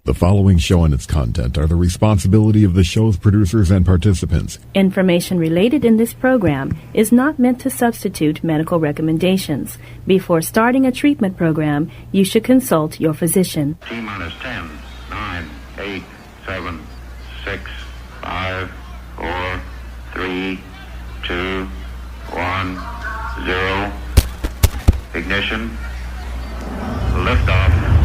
The following show and its content are the responsibility of the show's producers and participants. Information related in this program is not meant to substitute medical recommendations. Before starting a treatment program, you should consult your physician. T-minus 10, 9, 8, 7, 6, 5, 4, 3, 2, 1, 0. Ignition. Liftoff.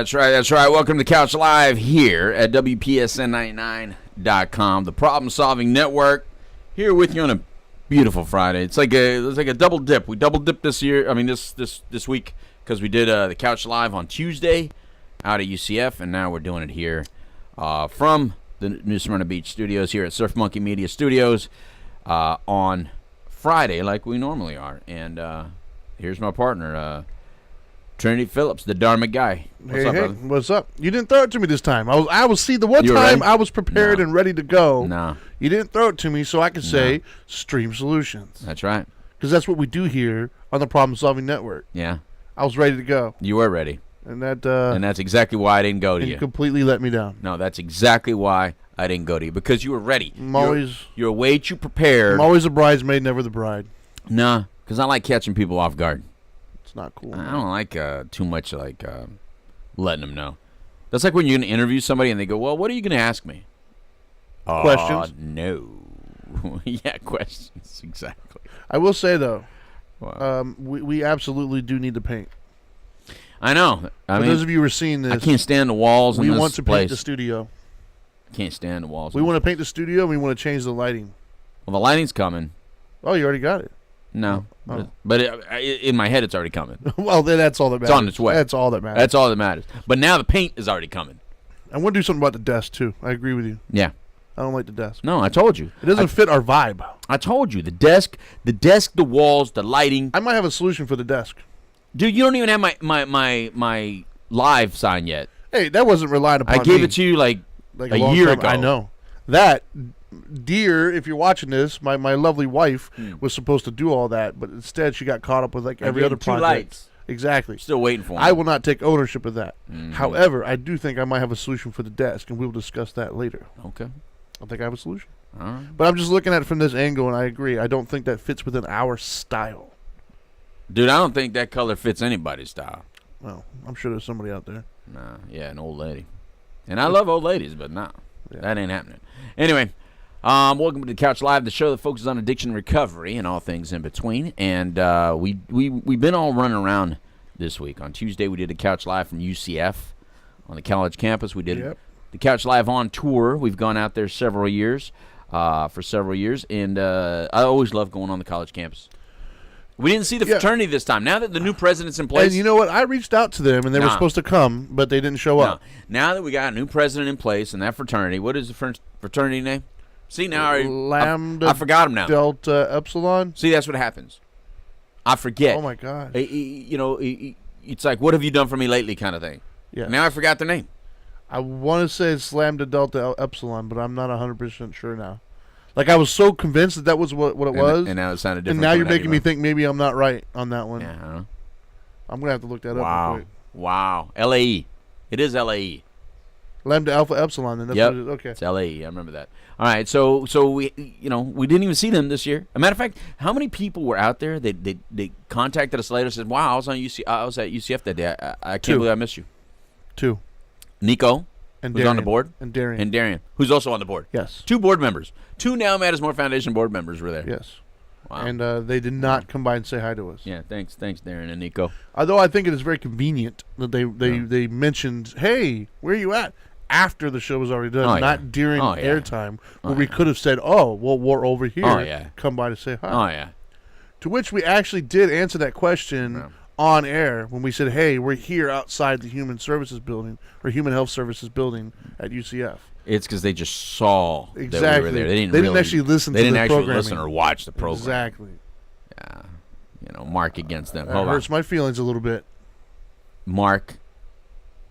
That's right. Welcome to Couch Live here at WPSN99.com, the Problem Solving Network. Here with you on a beautiful Friday. It's like a double dip. We double dipped this week because we did the Couch Live on Tuesday out at UCF, and now we're doing it here from the New Smyrna Beach studios here at Surf Monkey Media Studios on Friday, like we normally are. And here's my partner, Trinity Phillips, the Dharma Guy. What's up, brother? What's up? You didn't throw it to me this time. I was the one time I was prepared and ready to go. No. You didn't throw it to me so I could say Stream Solutions. That's right. Because that's what we do here on the Problem Solving Network. Yeah. I was ready to go. You were ready. And that's exactly why I didn't go to you. You completely let me down. No, that's exactly why I didn't go to you. Because you were ready. You're way too prepared. I'm always a bridesmaid, never the bride. Nah, because I like catching people off guard. Not cool. I don't like too much letting them know. That's like when you're going to interview somebody and they go, well, what are you going to ask me? Questions? No. Yeah, questions. Exactly. I will say, though, wow. we absolutely do need to paint. I know. For those of you who are seeing this, I can't stand the walls in this place. We want to paint the studio. Can't stand the walls. We want to paint the studio and we want to change the lighting. Well, the lighting's coming. Oh, you already got it. No, but in my head it's already coming. Well, then that's all that matters. It's on its way. That's all that matters. That's all that matters. But now the paint is already coming. I want to do something about the desk, too. I agree with you. Yeah. I don't like the desk. No, I told you. It doesn't fit our vibe. I told you. The desk, the walls, the lighting. I might have a solution for the desk. Dude, you don't even have my live sign yet. Hey, that wasn't relied upon. I gave it to you like a year ago. I know. That... Dear, if you're watching this, my lovely wife was supposed to do all that, but instead she got caught up with every other project. 2 lights. Exactly. Still waiting for them. I will not take ownership of that. Mm-hmm. However, I do think I might have a solution for the desk, and we'll discuss that later. Okay. I think I have a solution. All right. But I'm just looking at it from this angle, and I agree. I don't think that fits within our style. Dude, I don't think that color fits anybody's style. Well, I'm sure there's somebody out there. Nah, yeah, an old lady. And I love old ladies, but no, that ain't happening. Anyway. Welcome to the Couch Live, the show that focuses on addiction recovery and all things in between. And we've been all running around this week. On Tuesday, we did a Couch Live from UCF on the college campus. We did the Couch Live on tour. We've gone out there for several years, and I always love going on the college campus. We didn't see the fraternity this time. Now that the new president's in place. And you know what? I reached out to them, and they were supposed to come, but they didn't show up. Now that we got a new president in place and that fraternity, what is the fraternity name? See, now I forgot him now. Delta Epsilon. See, that's what happens. I forget. Oh, my God. It's like, what have you done for me lately kind of thing. Yeah. Now I forgot the name. I want to say it's Lambda Delta Epsilon, but I'm not 100% sure now. Like, I was so convinced that was what it was. And now it sounded different. And now you're making me think maybe I'm not right on that one. Yeah, I don't know. I'm going to have to look that up real quick. Wow. LAE. It is LAE. Lambda Alpha Epsilon, and that's what it is. Okay. It's LAE. I remember that. All right, so we didn't even see them this year. As a matter of fact, how many people were out there? They contacted us later and said, "Wow, I was at UCF that day. I can't believe I missed you." 2. Nico, and who's Darian, on the board, and Darian. And Darian, who's also on the board. Yes. 2 board members. 2 Now Matters More Foundation board members were there. Yes. Wow. And they did not come by and say hi to us. Yeah, thanks, Darren and Nico. Although I think it is very convenient that they mentioned, hey, where are you at? After the show was already done, not during airtime, where we could have said, oh, well, we're over here. Oh, yeah. Come by to say hi. Oh, yeah. To which we actually did answer that question on air when we said, hey, we're here outside the Human Services building or Human Health Services building at UCF. It's because they just saw that we were there. They didn't actually listen to the programming. They didn't actually listen or watch the program. Exactly. Yeah. Mark against them. That hurts my feelings a little bit. Mark,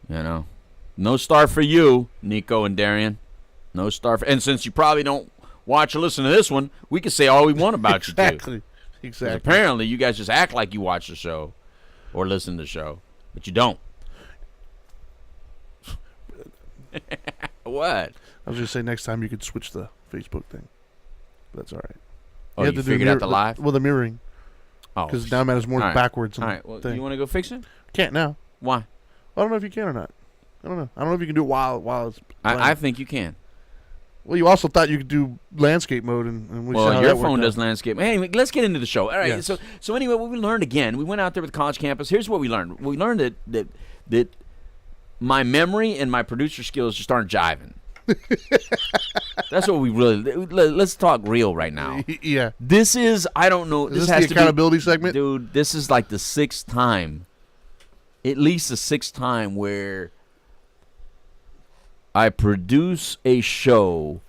no star for you, Nico and Darian. No star for... And since you probably don't watch or listen to this one, we can say all we want about you, too. Exactly. Apparently, you guys just act like you watch the show or listen to the show, but you don't. What? I was going to say next time you could switch the Facebook thing. That's all right. Oh, you figured out the live? Well, the mirroring. Oh. Because now it's more backwards. All right. Well, you want to go fix it? Can't now. Why? I don't know if you can or not. I don't know. I don't know if you can do it while it's I think you can. Well, you also thought you could do landscape mode, and we saw how your that phone worked does out. landscape. Hey, let's get into the show. All right. Yes. So anyway, what we learned again, we went out there with college campus. Here's what we learned. We learned that my memory and my producer skills just aren't jiving. That's what we really. Let's talk real right now. Yeah. This is, I don't know. Is this has the accountability segment, dude. This is like the sixth time, at least the sixth time where I produce a show,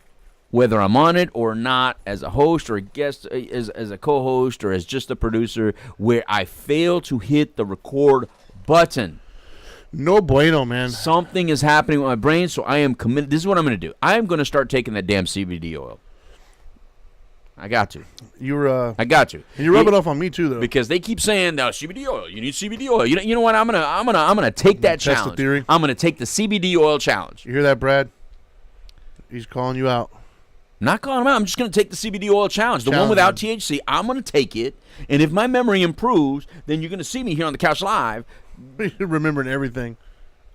whether I'm on it or not, as a host or a guest, as a co-host or as just a producer, where I fail to hit the record button. No bueno, man. Something is happening with my brain, so I am committed. This is what I'm going to do. I am going to start taking that damn CBD oil. I got to. I got to. And you rub it off on me too, though. Because they keep saying, "No, CBD oil. You need CBD oil." You know what? I'm gonna take that Test challenge. the theory. I'm gonna take the CBD oil challenge. You hear that, Brad? He's calling you out. I'm not calling him out. I'm just gonna take the CBD oil challenge, the one without THC. I'm gonna take it, and if my memory improves, then you're gonna see me here on the couch live, remembering everything.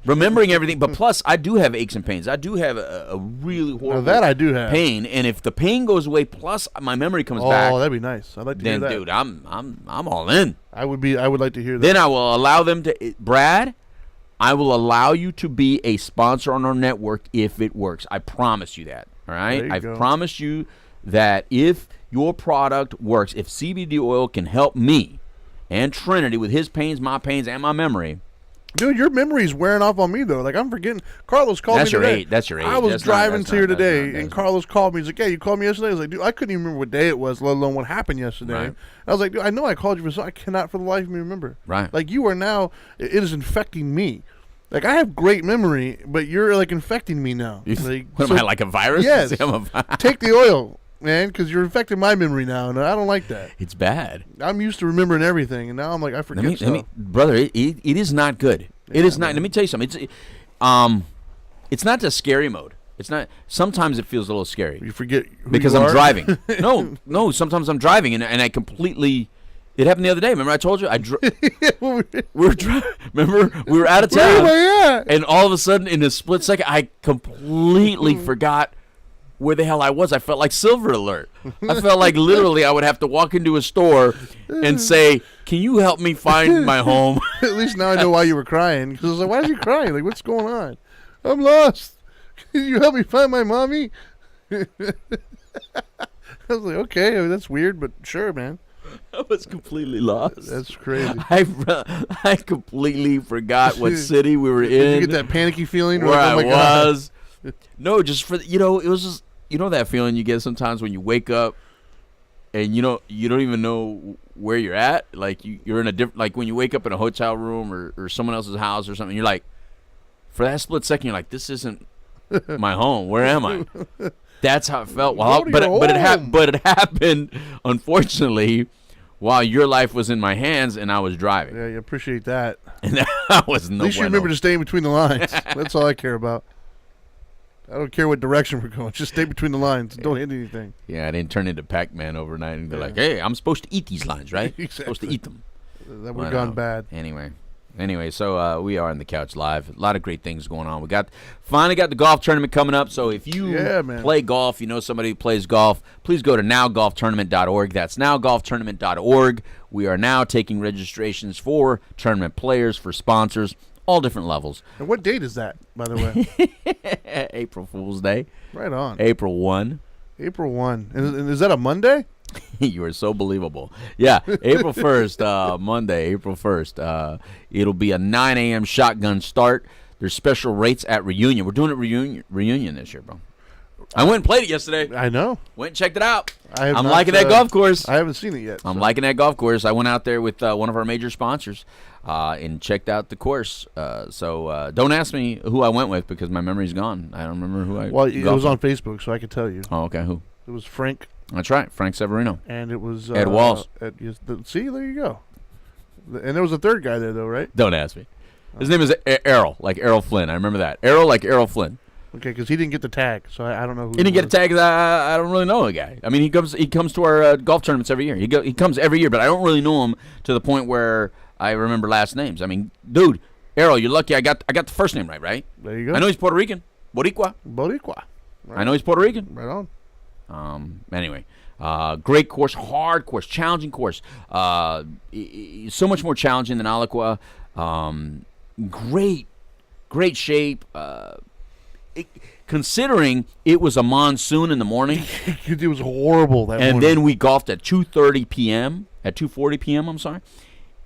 But plus, I do have aches and pains. I do have a really horrible that I do have pain, and if the pain goes away, plus my memory comes back, that'd be nice. I'd like to hear that. Then, dude, I'm all in. I would like to hear that. Then I will allow them to, Brad. I will allow you to be a sponsor on our network if it works. I promise you that. All right, I promise you that if your product works, if CBD oil can help me and Trinity with his pains, my pains, and my memory. Dude, your memory's wearing off on me, though. Like, I'm forgetting. Carlos called me today. That's your age. I was driving here today, and Carlos called me. He's like, hey, you called me yesterday? I was like, dude, I couldn't even remember what day it was, let alone what happened yesterday. Right. I was like, dude, I know I called you for something. I cannot for the life of me remember. Right. Like, you are now, it is infecting me. Like, I have great memory, but you're, like, infecting me now. Like, what, am I like a virus? Yes. Take the oil, man, because you're infecting my memory now, and I don't like that. It's bad. I'm used to remembering everything, and now I'm like, I forget stuff. Brother, it is not good. It is not. Let me tell you something. It's not the scary mode. It's not. Sometimes it feels a little scary. You forget because I'm driving. No. Sometimes I'm driving and I completely. It happened the other day. Remember I told you we were driving. Remember we were out of town. Where am I at? And all of a sudden, in a split second, I completely forgot where the hell I was. I felt like Silver Alert. I felt like literally I would have to walk into a store and say, "Can you help me find my home?" At least now I know why you were crying. Because I was like, why is he crying? Like, what's going on? I'm lost. Can you help me find my mommy? I was like, okay, that's weird, but sure, man. I was completely lost. That's crazy. I completely forgot what city we were in. Did you get that panicky feeling? Where like, oh my was. God. No, just for, it was just, that feeling you get sometimes when you wake up and you don't even know where you're at. Like you're in a different, like when you wake up in a hotel room or someone else's house or something, you're like, for that split second, you're like, this isn't my home. Where am I? That's how it felt. But it happened, unfortunately, while your life was in my hands and I was driving. Yeah, you appreciate that. And that was no. At least you remember to stay in between the lines. That's all I care about. I don't care what direction we're going. Just stay between the lines. Don't hit anything. Yeah, I didn't turn into Pac-Man overnight and be like, hey, I'm supposed to eat these lines, right? Exactly. Supposed to eat them. That would have gone bad. Anyway, Anyway, so we are on the couch live. A lot of great things going on. We finally got the golf tournament coming up. So if you play golf, you know somebody who plays golf, please go to nowgolftournament.org. That's nowgolftournament.org. We are now taking registrations for tournament players, for sponsors, all different levels. And what date is that, by the way? April Fool's Day. Right on. April 1. April 1. And is that a Monday? You are so believable. Yeah, April 1st, Monday, April 1st. It'll be a 9 a.m. shotgun start. There's special rates at Reunion. We're doing it reunion this year, bro. I went and played it yesterday. I know. Went and checked it out. I'm liking that golf course. I haven't seen it yet. I'm liking that golf course. I went out there with one of our major sponsors and checked out the course. So don't ask me who I went with because my memory's gone. I don't remember who I Well, it was on Facebook, so I could tell you. Oh, okay. Who? It was Frank. That's right, Frank Severino. And it was Ed Walls. See, there you go. And there was a third guy there, though, right? Don't ask me. His name is Errol, like Errol Flynn. I remember that. Errol, like Errol Flynn. Okay, because he didn't get the tag, so I don't know who. He didn't get a tag. I don't really know the guy. I mean, he comes to our golf tournaments every year. He comes every year, but I don't really know him to the point where I remember last names. I mean, dude, Errol, you're lucky. I got the first name right? There you go. I know he's Puerto Rican. Boricua. Right. I know he's Puerto Rican. Right on. Anyway. Great course, hard course, challenging course. So much more challenging than Alaqua. Great shape. Considering it was a monsoon in the morning. It was horrible that morning. And then we golfed at 2:30 p.m. At 2:40 p.m. I'm sorry.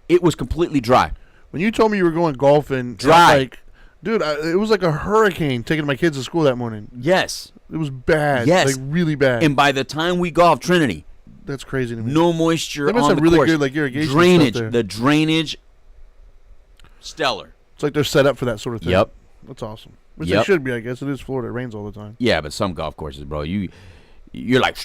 It was completely dry. When you told me you were going golfing, dry. Like, dude, it was like a hurricane taking my kids to school that morning. Yes. It was bad. Yes. Like really bad. And by the time we golfed Trinity, that's crazy to me. No moisture they must on have the really course. Good like irrigation drainage. Stuff there. The drainage, stellar. It's like they're set up for that sort of thing. Yep. That's awesome. Which they should be, I guess. It is Florida. It rains all the time. Yeah, but some golf courses, bro, you're like.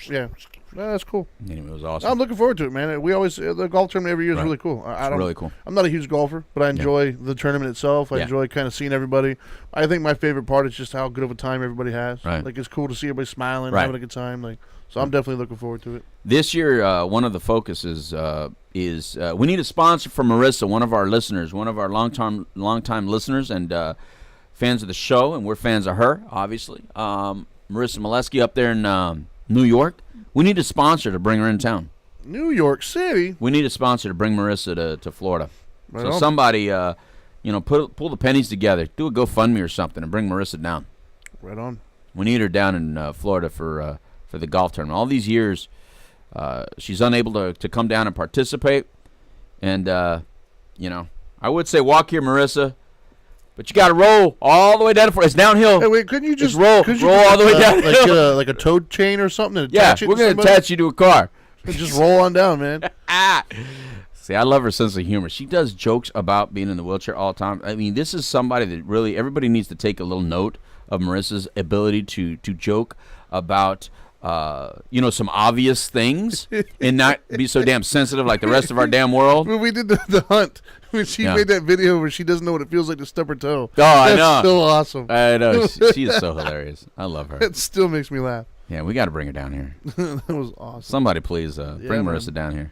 Yeah. That's cool. Anyway, it was awesome. I'm looking forward to it, man. We always the golf tournament every year is really cool. Really cool. I'm not a huge golfer, but I enjoy the tournament itself. I enjoy kind of seeing everybody. I think my favorite part is just how good of a time everybody has. Right. Like it's cool to see everybody smiling, having a good time. Like so, I'm definitely looking forward to it. This year, one of the focuses is we need a sponsor for Marissa, one of our listeners, one of our longtime listeners and fans of the show, and we're fans of her, obviously. Marissa Molesky up there in New York. We need a sponsor to bring her in town. New York City? We need a sponsor to bring Marissa to Florida. Right so on. somebody, pull the pennies together. Do a GoFundMe or something and bring Marissa down. Right on. We need her down in Florida for the golf tournament. All these years, she's unable to come down and participate. And, I would say walk here, Marissa. But you got to roll all the way down. It's downhill. Hey, wait, couldn't you just roll all the way down? Like a toad chain or something? And attach it we're going to somebody? attach you to a car. Just roll on down, man. See, I love her sense of humor. She does jokes about being in the wheelchair all the time. I mean, this is somebody that really everybody needs to take a little note of Marissa's ability to joke about some obvious things and not be so damn sensitive like the rest of our damn world. When we did the hunt, when she made that video where she doesn't know what it feels like to stub her toe. Oh, I know. That's so awesome. I know. She is so hilarious. I love her. It still makes me laugh. Yeah, we got to bring her down here. That was awesome. Somebody please bring Marissa down here.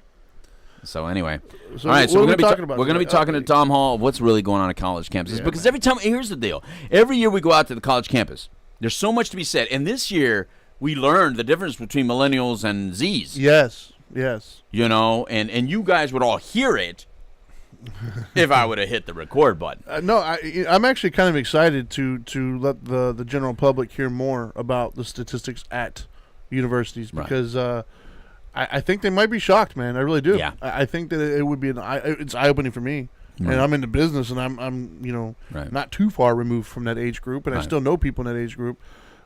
So anyway, so all right. So we're going to be talking to Tom Hall of what's really going on at college campuses because every time here's the deal. Every year we go out to the college campus, there's so much to be said, and this year we learned the difference between millennials and Zs. Yes. And you guys would all hear it if I would have hit the record button. No, I'm actually kind of excited to let the general public hear more about the statistics at universities because I think they might be shocked, man. I really do. Yeah. I think that it would be it's eye-opening for me. Right. And I'm into business, and I'm not too far removed from that age group, and I still know people in that age group.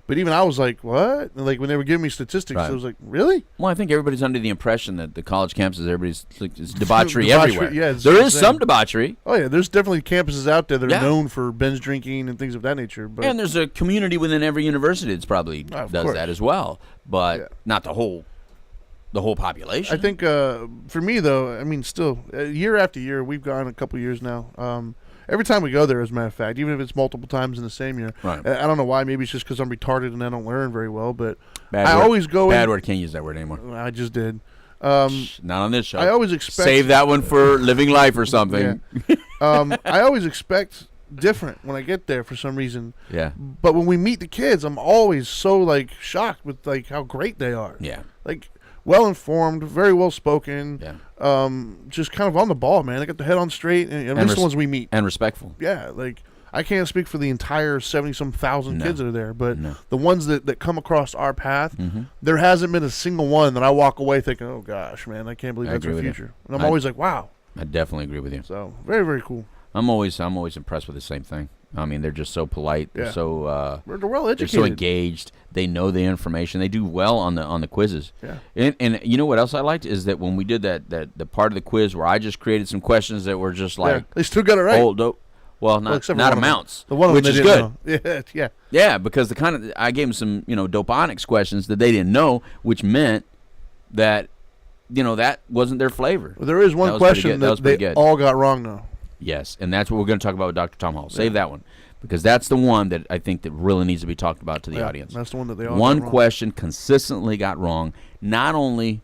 But even I was like, what? And like when they were giving me statistics, I was like, really? Well, I think everybody's under the impression that the college campuses, everybody's like, it's debauchery everywhere. Yeah, there is some debauchery. Oh, yeah. There's definitely campuses out there that are known for binge drinking and things of that nature. But and there's a community within every university that's probably does that as well. But not the whole population. I think for me, though, I mean, still, year after year, we've gone a couple years now. Every time we go there, as a matter of fact, even if it's multiple times in the same year. Right. I don't know why. Maybe it's just because I'm retarded and I don't learn very well. But always go bad word. Can't use that word anymore. I just did. Not on this show. I always expect. Save that one for living life or something. Yeah. I always expect different when I get there for some reason. Yeah. But when we meet the kids, I'm always so like shocked with like how great they are. Yeah. Like well informed, very well spoken. Yeah. Just kind of on the ball, man. They got the head on straight, and at least the ones we meet. And respectful. Yeah, like I can't speak for the entire 70-some thousand kids that are there, but No. the ones that come across our path, there hasn't been a single one that I walk away thinking, "Oh gosh, man, I can't believe that's our agree with you. future." And I'm always like, "Wow." I definitely agree with you. So very, very cool. I'm always impressed with the same thing. I mean, they're just so polite. They're Yeah. so They're well educated. they're so engaged. They know the information. They do well on the quizzes. Yeah. And you know what else I liked is that when we did the part of the quiz where I just created some questions that were just like They still got it right. old dope. Well, not except for one of them. amounts, The one of them which they is didn't good. know. Yeah. Yeah, because I gave them some doponics questions that they didn't know, which meant that that wasn't their flavor. Well, there is one was pretty question good. That that was pretty they good. all got wrong though. Yes, and that's what we're going to talk about with Dr. Tom Hall. Save that one, because that's the one that I think that really needs to be talked about to the audience. That's the one that they all One got wrong. question consistently got wrong, not only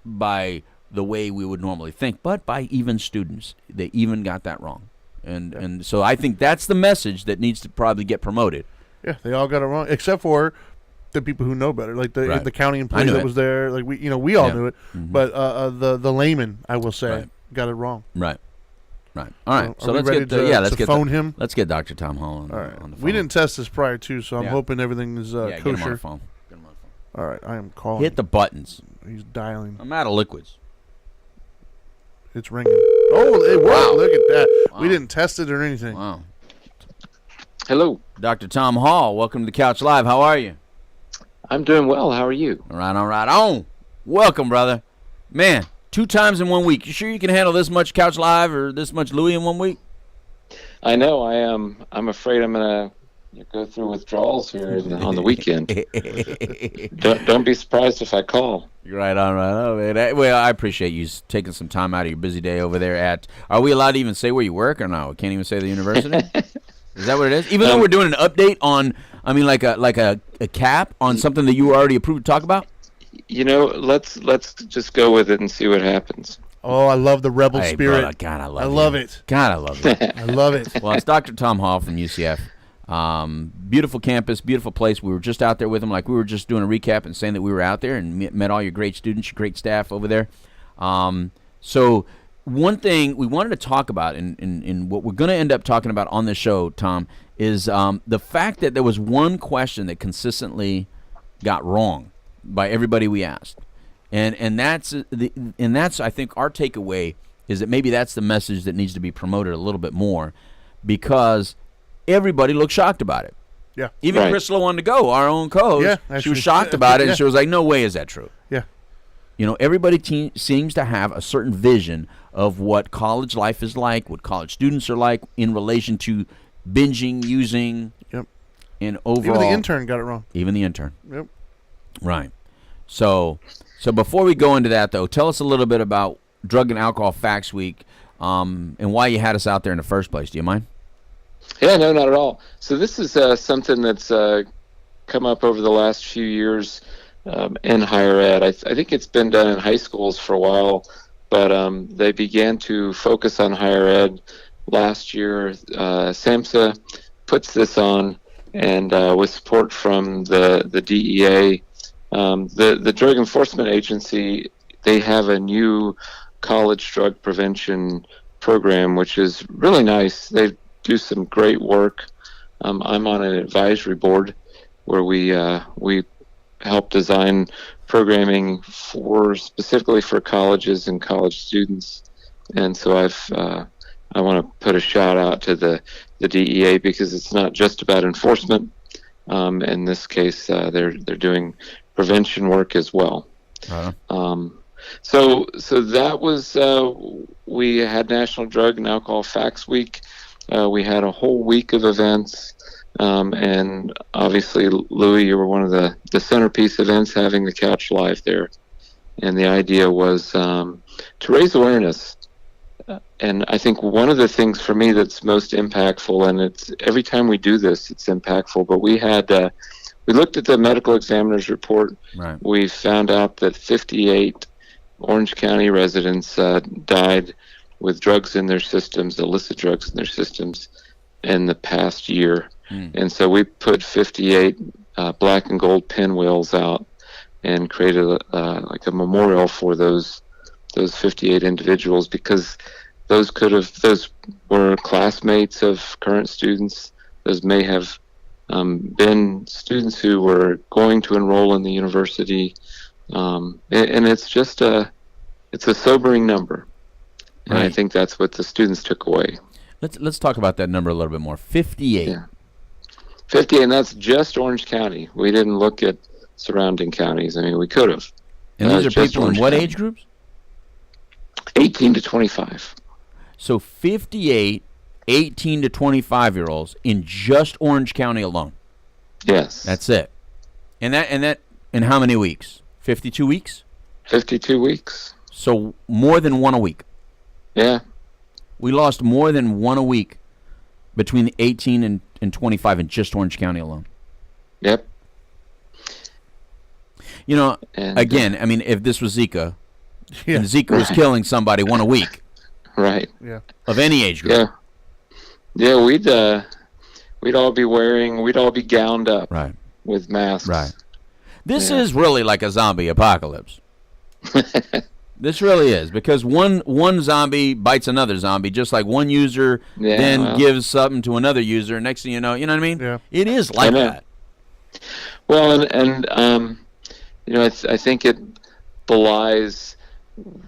by the way we would normally think, but by even students. They even got that wrong. And so I think that's the message that needs to probably get promoted. Yeah, they all got it wrong, except for the people who know better, like the Right. the county employee that was there. Like we all Yeah. knew it, Mhm. but the layman, I will say, Right. got it wrong. Right. All right. So are we let's ready get to, let's to get phone him. Let's get Dr. Tom Hall on, All right, on the phone. we didn't test this prior too, so I'm Yeah. hoping everything is Get him on the kosher. phone. Get him on the phone. All right, I am calling. Hit the buttons. He's dialing. I'm out of liquids. It's ringing. Oh, it worked. Wow. Look at that. Wow. We didn't test it or anything. Wow. Hello. Dr. Tom Hall, welcome to the Couch Live. How are you? I'm doing well. How are you? All right on. Welcome, brother. Man, 2 times in 1 week. You sure you can handle this much Couch Live or this much Louie in 1 week? I know. I am. I'm afraid I'm gonna go through withdrawals here on the weekend. Don't be surprised if I call. Right on, man. Well, I appreciate you taking some time out of your busy day over there at. Are we allowed to even say where you work or no? We can't even say the university. Is that what it is? Even though we're doing an update on, like a cap on something that you already approved to talk about. Let's just go with it and see what happens. Oh, I love the rebel Hey, spirit. brother, God, I love I you. love it. God, I love it. I love it. Well, it's Dr. Tom Hall from UCF. Beautiful campus, beautiful place. We were just out there with him. Like we were just doing a recap and saying that we were out there and met all your great students, your great staff over there. So one thing we wanted to talk about, and what we're going to end up talking about on this show, Tom, is the fact that there was one question that consistently got wrong by everybody we asked, and that's I think our takeaway is that maybe that's the message that needs to be promoted a little bit more, because everybody looked shocked about it. Yeah. Even Right. Chris Lowe to go, our own coach, Yeah, she was actually. shocked about it, Yeah. and she was like, "No way is that true." Yeah. Everybody seems to have a certain vision of what college life is like, what college students are like in relation to binging, using, Yep. and overall. Even the intern got it wrong. Even the intern. Yep. Right. So before we go into that, though, tell us a little bit about Drug and Alcohol Facts Week, and why you had us out there in the first place. Do you mind? Yeah, no, not at all. So this is something that's come up over the last few years in higher ed. I think it's been done in high schools for a while, but they began to focus on higher ed last year. SAMHSA puts this on, and with support from the DEA, the Drug Enforcement Agency, they have a new college drug prevention program, which is really nice. They do some great work. I'm on an advisory board where we help design programming specifically for colleges and college students. And so I want to put a shout out to the DEA, because it's not just about enforcement. In this case, they're doing prevention work as well. So that was we had National Drug and Alcohol Facts Week. We had a whole week of events, and obviously, Louie, you were one of the centerpiece events, having the Couch Live there. And the idea was to raise awareness. And I think one of the things for me that's most impactful, and it's every time we do this, it's impactful, but we had we looked at the medical examiner's report. Right. We found out that 58 Orange County residents died with drugs in their systems, illicit drugs in their systems, in the past year. And so we put 58 black and gold pinwheels out and created like a memorial for those 58 individuals, because those were classmates of current students. Those may have been students who were going to enroll in the university, and it's just it's a sobering number, and I think that's what the students took away. Let's talk about that number a little bit more. 58. Yeah. 58, and that's just Orange County. We didn't look at surrounding counties. I mean, we could have. And these are people in what age groups? 18 to 25. So 58 18 to 25-year-olds in just Orange County alone. Yes. That's it. And that in how many weeks? 52 weeks? 52 weeks. So more than one a week. Yeah. We lost more than one a week between 18 and 25 in just Orange County alone. Yep. You know, and, again, I mean, if this was Zika, and Zika was killing somebody one a week. Right. Yeah. Of any age group. Yeah. Yeah, we'd all be gowned up. Right. With masks. Right. This is really like a zombie apocalypse. This really is, because one zombie bites another zombie, just like one user gives something to another user. Next thing you know what I mean? Yeah. It is like that. Well, and you know, I think it belies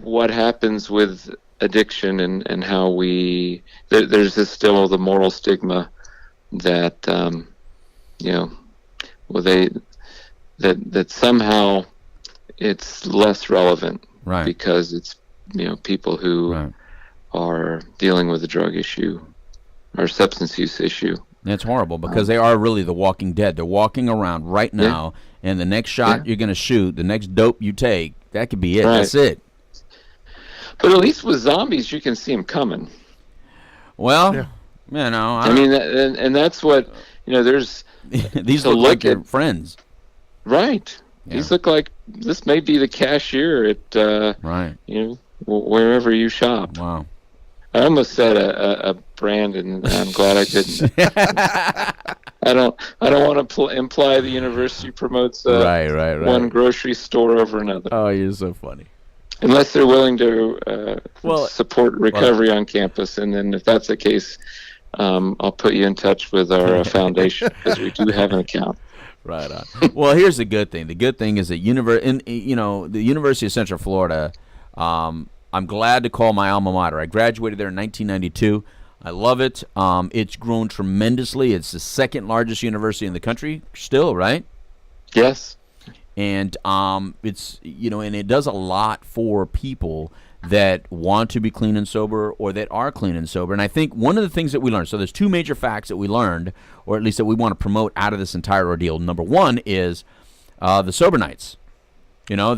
what happens with addiction and how there's this still the moral stigma that you know, well, that somehow it's less relevant. Right. Because it's, you know, people who are dealing with a drug issue or substance use issue. It's horrible, because they are really the walking dead. They're walking around right now, and the next shot you're going to shoot, the next dope you take, that could be it. Right. That's it. But at least with zombies, you can see them coming. Well, you know, I mean, and that's what, you know, there's these look like your friends. Right. Yeah. These look like this may be the cashier at you know, wherever you shop. Wow. I almost said a brand, and I'm glad I didn't. I don't want to imply the university promotes one grocery store over another. Oh, you're so funny. Unless they're willing to support recovery on campus, and then if that's the case, I'll put you in touch with our foundation, because we do have an account. Right on. Well, here's the good thing. The good thing is that the University of Central Florida, I'm glad to call my alma mater. I graduated there in 1992. I love it. It's grown tremendously. It's the second largest university in the country still, right? Yes. And it's, you know, and it does a lot for people that want to be clean and sober, or that are clean and sober. And I think one of the things that we learned, so there's two major facts that we learned, or at least that we want to promote out of this entire ordeal. Number one is the sober nights. You know,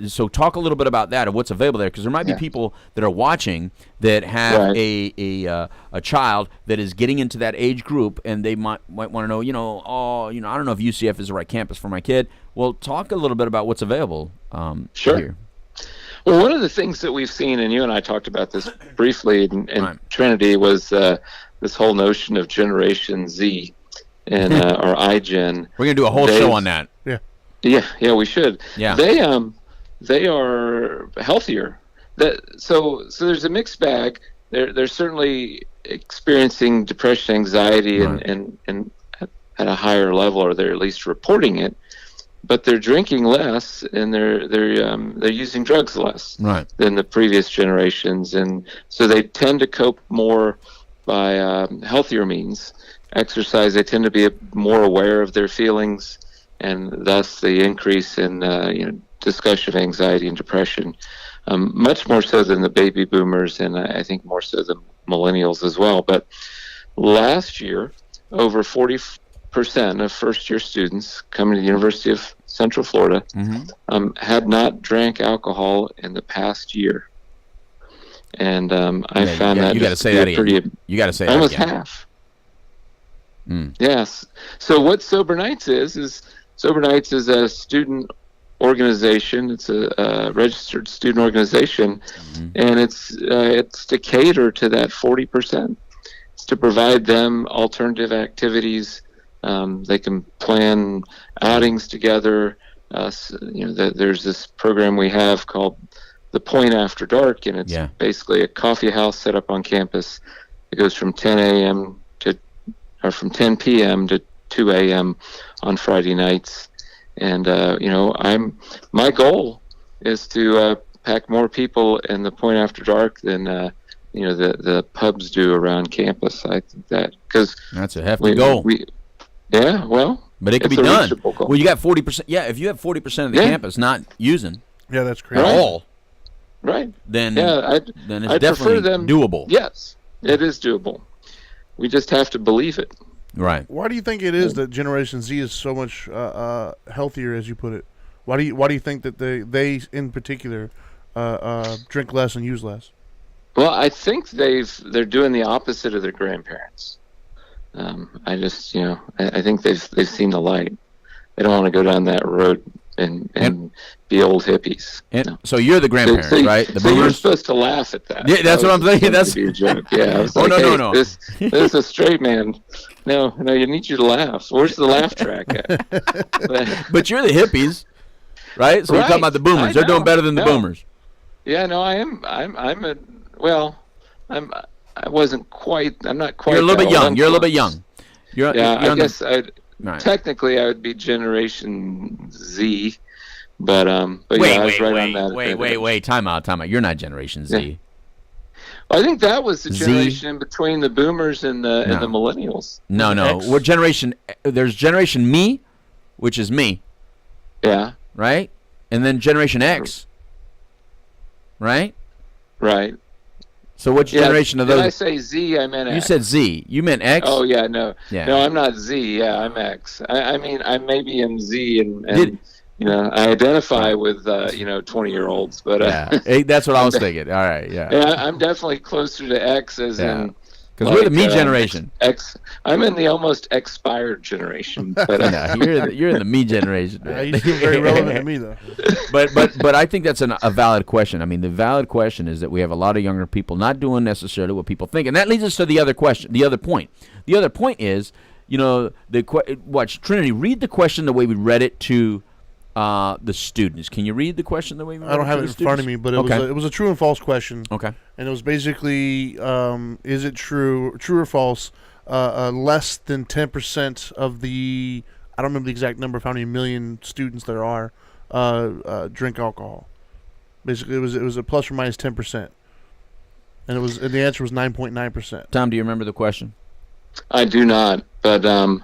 so talk a little bit about that and what's available there, because there might be people that are watching that have a child that is getting into that age group, and they might want to know, I don't know if UCF is the right campus for my kid. Well, talk a little bit about what's available here. Well, one of the things that we've seen, and you and I talked about this briefly in Trinity, was this whole notion of Generation Z and or iGen. We're gonna do a whole show on that. Yeah, we should. Yeah, they are healthier. So there's a mixed bag. They're certainly experiencing depression, anxiety, and at a higher level, or they're at least reporting it. But they're drinking less, and they're using drugs less than the previous generations, and so they tend to cope more by healthier means. Exercise. They tend to be more aware of their feelings, and thus the increase in discussion of anxiety and depression, much more so than the baby boomers, and I think more so than millennials as well. But last year, over 40% of first-year students coming to the University of Central Florida had not drank alcohol in the past year, and I found that you got to say that again. You got to say almost that again. Half. Yes. So what Sober Nights is Sober Nights is a student organization. It's a registered student organization, and it's to cater to that 40%. It's to provide them alternative activities. They can plan outings together. There's this program we have called the Point After Dark, and it's basically a coffee house set up on campus. It goes from 10 p.m. to 2 a.m. on Friday nights. And my goal is to pack more people in the Point After Dark than the pubs do around campus. I think that because that's a hefty goal. But it can be done. Well, you got 40%. Yeah, if you have 40% of the campus not using, that's crazy. At all, right? Then then it's definitely doable. Yes, it is doable. We just have to believe it. Right. Why do you think it is that Generation Z is so much healthier, as you put it? Why do you think that they in particular drink less and use less? Well, I think they're doing the opposite of their grandparents. I think they've seen the light. They don't want to go down that road and be old hippies. So you're the grandparents, right? The so boomers? You're supposed to laugh at that. Yeah, that's what I'm saying. That's a joke. Yeah. I was no. This is a straight man. No, you need you to laugh. Where's the laugh track at? But you're the hippies, right? So we're talking about the boomers. They're doing better than the boomers. Yeah, no, I am. I wasn't quite. I'm not quite. You're a little bit young. You're a little bit young. I guess technically I would be Generation Z, but I was right on that. Wait. Time out. You're not Generation Z. Yeah. Well, I think that was the generation in between the boomers and the millennials. No. We're generation. There's Generation Me, which is me. Yeah. Right, and then Generation X. Right. Right. So which generation of those? Did I say Z? I meant X. You said Z. You meant X? Oh, yeah, no. Yeah. No, I'm not Z. Yeah, I'm X. I mean, I maybe am Z, and I identify with, 20-year-olds. But hey, that's what I was thinking. All right, yeah. I'm definitely closer to X as in... Because we're the me generation. I'm in the almost expired generation. But you're in the me generation. Right? You seem very relevant to me, though. But I think that's a valid question. I mean, the valid question is that we have a lot of younger people not doing necessarily what people think, and that leads us to the other question. The other point. The other point is, watch Trinity read the question the way we read it to the students. Can you read the question the way we read it? I don't have it in front of me, but it was a true and false question. Okay. And it was basically, is it true or false? Less than 10% of the, I don't remember the exact number of how many million students there are, drink alcohol. Basically, it was a plus or minus 10%, and the answer was 9.9%. Tom, do you remember the question? I do not, but I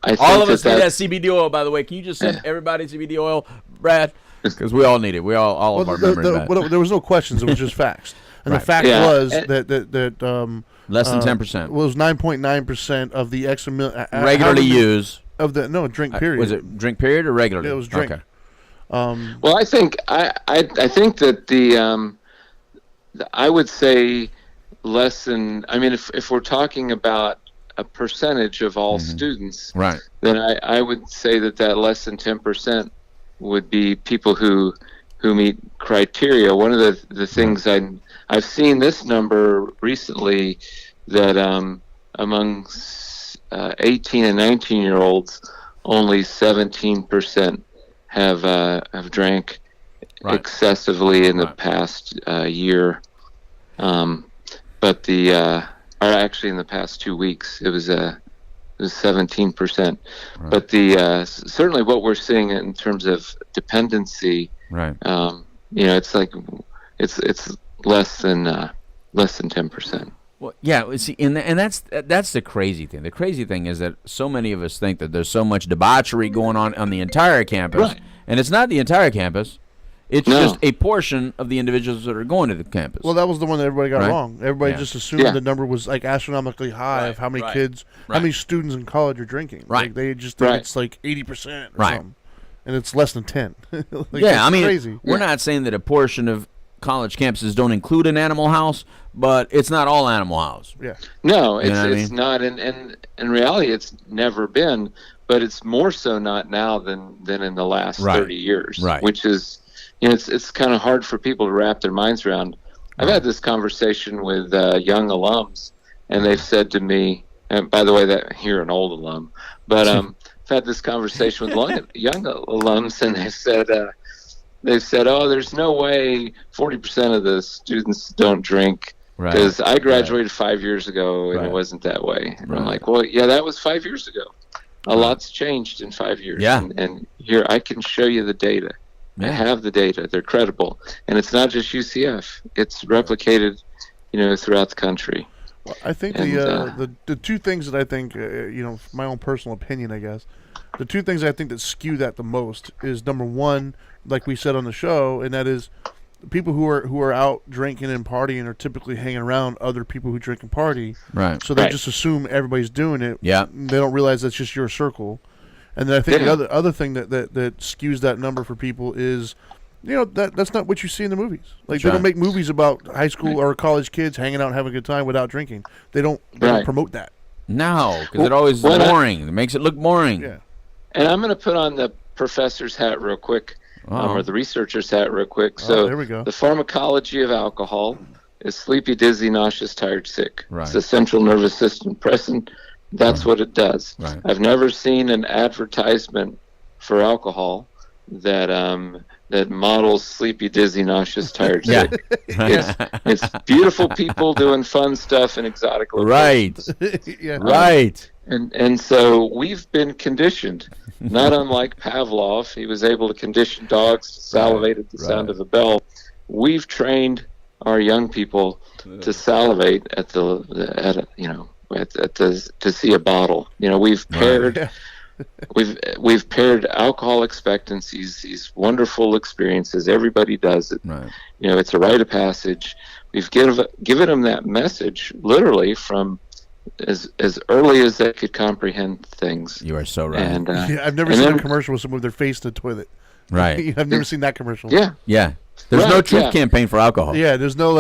think all of us need that CBD oil. By the way, can you just send everybody CBD oil, Brad? Because we all need it. We all of our memories. There was no questions. It was just facts. And the fact was that less than 10% was 9.9% of the extra regularly used of the drink period. Was it drink period or regularly? It was drink. Okay. Well, I think think that I would say less than. I mean, if we're talking about a percentage of all students, right? Then I would say that less than 10% would be people who meet criteria. One of the things I've seen this number recently that among 18 and 19-year-olds, only 17% have drank excessively in the past year. But or actually in the past 2 weeks, it was 17%. Right. But certainly what we're seeing in terms of dependency, right? It's like it's less than 10%. Well, yeah. See, and that's the crazy thing. The crazy thing is that so many of us think that there's so much debauchery going on the entire campus, and it's not the entire campus. It's just a portion of the individuals that are going to the campus. Well, that was the one that everybody got wrong. Everybody just assumed the number was like astronomically high of how many kids, how many students in college are drinking. Right. Like, they just think it's like 80% or something. And it's less than 10. I mean, crazy. We're not saying that a portion of college campuses don't include an animal house, but it's not all animal house. Yeah. No, it's not. And in reality, it's never been. but it's more so not now than in the last Right. 30 years, Right. which is, it's kind of hard for people to wrap their minds around. I've had this conversation with young alums, and they've said to me, and by the way, that you're an old alum, but I've had this conversation with young alums, and they've said, oh, there's no way 40% of the students don't drink. Right. Because I graduated 5 years ago, and Right. it wasn't that way. And Right. I'm like, well, yeah, that was 5 years ago. A lot's changed in 5 years. Yeah. And here, I can show you the data. I Yeah. have the data. They're credible. And it's not just UCF. It's replicated, throughout the country. Well, I think And, the two things that I think, my own personal opinion, I guess, the two things I think that skew that the most is, number one, like we said on the show, and that is people who are out drinking and partying are typically hanging around other people who drink and party. Right. So they Right. just assume everybody's doing it. Yeah. They don't realize that's just your circle. And then I think Yeah. the other thing that skews that number for people is, that's not what you see in the movies. Like, That's they right. don't make movies about high school or college kids hanging out and having a good time without drinking. They don't Right. promote that. No, because it always is Well, boring. It makes it look boring. Yeah. And I'm going to put on the professor's hat real quick, Uh-oh. or the researcher's hat real quick. So there we go. the pharmacology of alcohol is sleepy, dizzy, nauseous, tired, sick. Right. It's the central nervous system depressant. That's what it does. Right. I've never seen an advertisement for alcohol that models sleepy, dizzy, nauseous, tired, Yeah. sick. It's beautiful people doing fun stuff in exotic locations. Right. Yeah. Right. And so we've been conditioned, not unlike Pavlov. He was able to condition dogs to salivate at the sound of a bell. We've trained our young people to salivate to see a bottle. We've paired we've paired alcohol expectancies, these wonderful experiences. Everybody does it. Right. It's a rite of passage. We've given them that message literally from as early as they could comprehend things. You are so right. And Yeah, I've never and seen then- a commercial with someone with their face in the toilet. Right. I've never seen that commercial. yeah, Yeah. There's no Right, truth yeah. campaign for alcohol. Yeah, there's no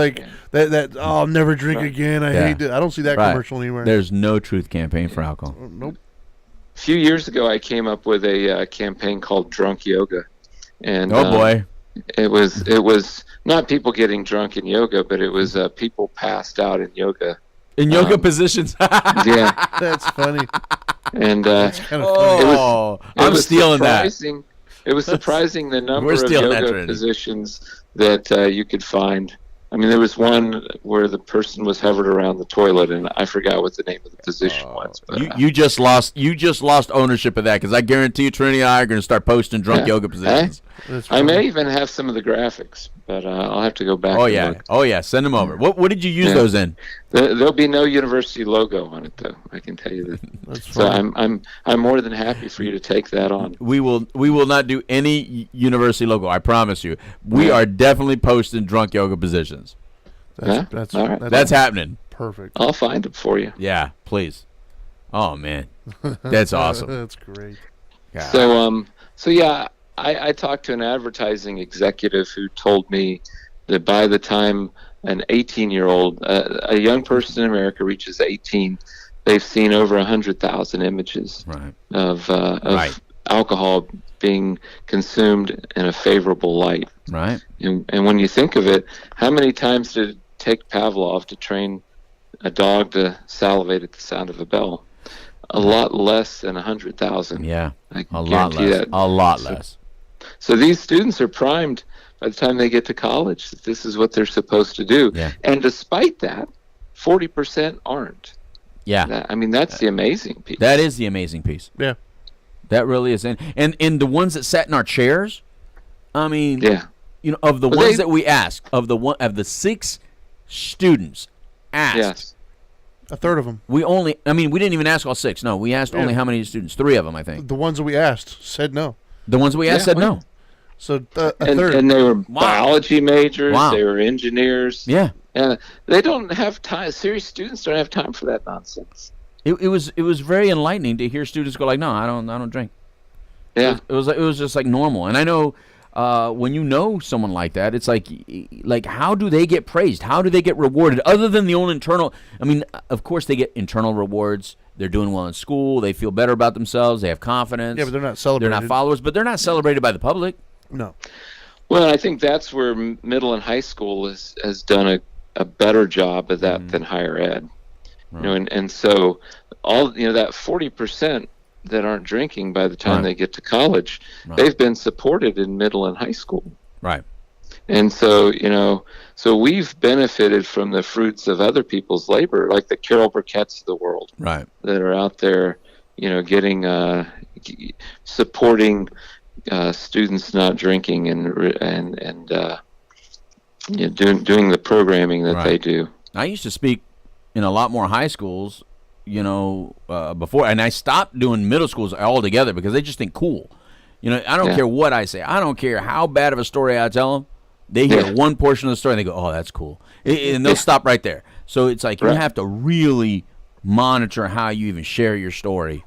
that I'll never drink again. I Yeah. hate it. I don't see that Right. commercial anywhere. There's no truth campaign for alcohol. Nope. a few years ago, I came up with a campaign called Drunk Yoga, and Oh boy. it was not people getting drunk in yoga, but it was people passed out in yoga. In yoga positions. Yeah, That's funny. and Kind of funny. Oh, it I'm was stealing that. surprising. It was surprising the number We're of stealing that, yoga Trinity. positions that you could find. I mean, there was one where the person was hovered around the toilet, and I forgot what the name of the position was. But, You just lost ownership of that, because I guarantee you Trinity and I are going to start posting drunk Yeah. yoga positions. That's I funny. may even have some of the graphics, but I'll have to go back. Oh and yeah. look. Oh yeah. Send them over. What did you use Yeah. those in? There'll be no university logo on it, though. I can tell you that. That's So funny. I'm more than happy for you to take that on. We will not do any university logo. I promise you. We Yeah. are definitely posting drunk yoga positions. Yeah? That's All right. That's happening. perfect. I'll find it for you. Yeah, please. Oh man, that's awesome. That's great. God. So yeah, I talked to an advertising executive who told me that by the time an 18-year-old, a young person in America reaches 18, they've seen over 100,000 images Right. of Right. alcohol being consumed in a favorable light. Right. And when you think of it, how many times did it take Pavlov to train a dog to salivate at the sound of a bell? A lot less than 100,000. Yeah. I A lot guarantee less. that. A lot less. So these students are primed by the time they get to college that this is what they're supposed to do. Yeah. And despite that, 40% aren't. Yeah. That's the amazing piece. That is the amazing piece. Yeah. That really is. And the ones that sat in our chairs, I mean, Yeah. of the Well, ones they- that we asked, of the 6 students asked, Yes. A third of them. we didn't even ask all 6. No, we asked only how many students? 3 of them, I think. The ones that we asked said no. The ones we asked Yeah, said no. So a And third. they were biology majors. Wow. They were engineers. Yeah. And they don't have time. Serious students don't have time for that nonsense. It was very enlightening to hear students go like, no, I don't drink. Yeah. It was just like normal. And I know when you know someone like that, it's like how do they get praised? How do they get rewarded? Other than the own internal, of course they get internal rewards They're doing well in school. They feel better about themselves. They have confidence. Yeah, but they're not celebrated. They're not followers, but they're not celebrated by the public. No. Well, I think that's where middle and high school has done a better job of that than higher ed. Right. You know, and so all that 40% that aren't drinking by the time they get to college, they've been supported in middle and high school. Right. And so, so we've benefited from the fruits of other people's labor, like the Carol Burketts of the world, right, that are out there, getting supporting students not drinking and doing the programming that they do. I used to speak in a lot more high schools, before, and I stopped doing middle schools altogether because they just think cool. I don't care what I say. I don't care how bad of a story I tell them. They hear one portion of the story and they go, "Oh, that's cool," and they'll stop right there. So it's like you have to really monitor how you even share your story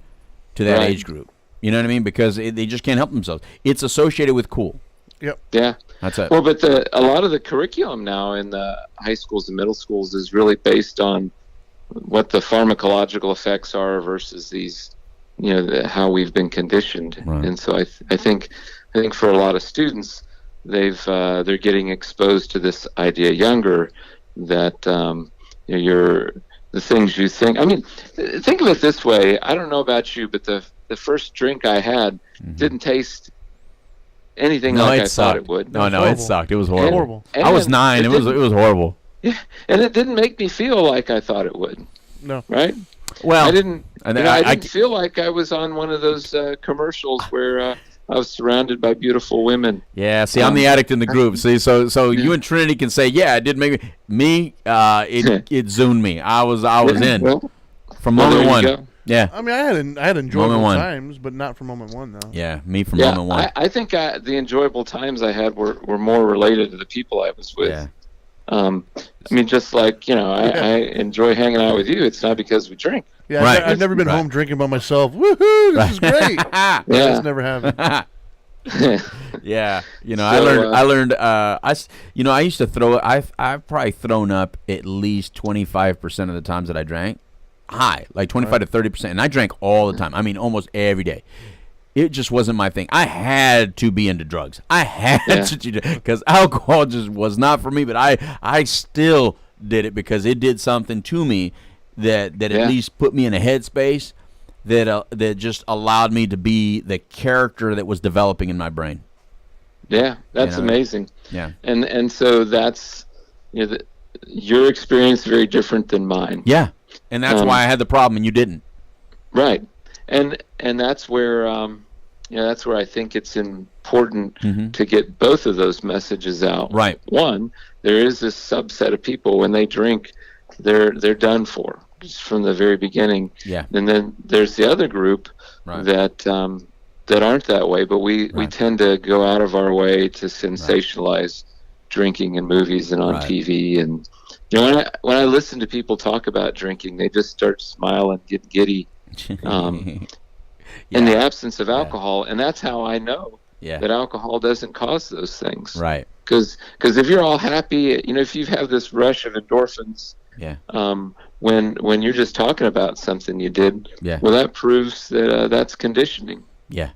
to that age group. You know what I mean? Because they just can't help themselves. It's associated with cool. Yep. Yeah. That's it. Well, but a lot of the curriculum now in the high schools and middle schools is really based on what the pharmacological effects are versus these, how we've been conditioned. Right. And so I think for a lot of students, they're getting exposed to this idea younger that you're the things you think. I mean, think of it this way. I don't know about you, but the first drink I had didn't taste anything like I thought it would. No, it sucked. It was horrible. And I was 9. It was horrible. Yeah, and it didn't make me feel like I thought it would. No. Right? Well, I didn't. I didn't feel like I was on one of those commercials where I was surrounded by beautiful women. Yeah, see, I'm the addict in the group. See, so you and Trinity can say, yeah, it did make me. It zoomed me. I was in from moment one. Go. Yeah. I mean, I had enjoyable times, but not from moment one, though. Yeah, me from moment one. I think the enjoyable times I had were more related to the people I was with. Yeah. I mean, just like, I enjoy hanging out with you. It's not because we drink. Yeah, right. I've never been home drinking by myself. Woohoo! This is great. That's never happened. Yeah, I learned. I used to throw. I've probably thrown up at least 25% of the times that I drank. High, like 25 to 30%, and I drank all the time. I mean, almost every day. It just wasn't my thing. I had to be into drugs. I had to, because alcohol just was not for me. But I still did it because it did something to me that at least put me in a headspace that just allowed me to be the character that was developing in my brain. Yeah, that's amazing. Yeah, and so that's your experience is very different than mine. Yeah, and that's why I had the problem and you didn't. Right, and that's where that's where I think it's important to get both of those messages out. Right. One, there is this subset of people when they drink, they're done for just from the very beginning. Yeah. And then there's the other group that aren't that way, but we tend to go out of our way to sensationalize drinking in movies and on TV. And when I listen to people talk about drinking, they just start smiling, get giddy. In the absence of alcohol, and that's how I know that alcohol doesn't cause those things. Right. Because if you're all happy, if you have this rush of endorphins, when you're just talking about something you did, well, that proves that that's conditioning. Yeah.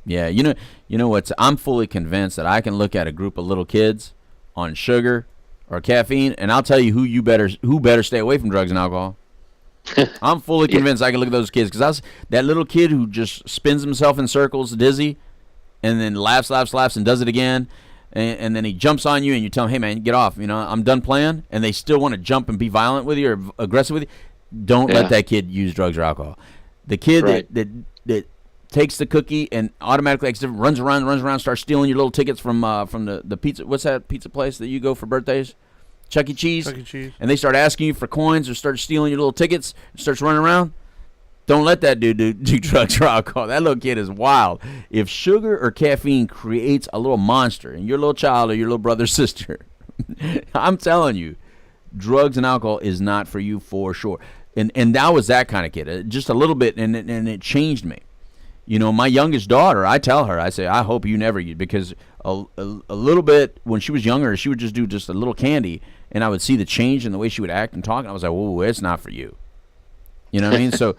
Yeah. You know what? I'm fully convinced that I can look at a group of little kids on sugar or caffeine, and I'll tell you who better stay away from drugs and alcohol. I'm fully convinced I can look at those kids, because I was that little kid who just spins himself in circles, dizzy, and then laughs, and does it again, and then he jumps on you, and you tell him, "Hey man, get off! I'm done playing," and they still want to jump and be violent with you or aggressive with you. Don't let that kid use drugs or alcohol. The kid that takes the cookie and automatically runs around, starts stealing your little tickets from the pizza. What's that pizza place that you go for birthdays? Chuck E. Cheese. And they start asking you for coins or start stealing your little tickets, starts running around. Don't let that dude do drugs or alcohol. That little kid is wild. If sugar or caffeine creates a little monster in your little child or your little brother or sister, I'm telling you, drugs and alcohol is not for you for sure. And I was that kind of kid, just a little bit, and it changed me. My youngest daughter, I tell her, I say, I hope you never use, because a little bit when she was younger, she would just do just a little candy, and I would see the change in the way she would act and talk, and I was like, whoa, it's not for you. You know what I mean? So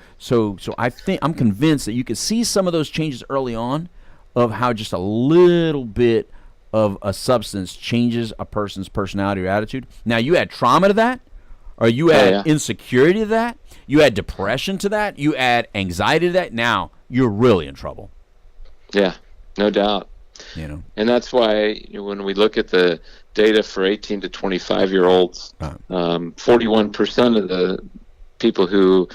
I'm convinced that you could see some of those changes early on of how just a little bit of a substance changes a person's personality or attitude. Now, you add trauma to that, or you add insecurity to that, you add depression to that, you add anxiety to that, now you're really in trouble. Yeah, no doubt. You know, and that's why when we look at the data for 18 to 25-year-olds, 41% of the people who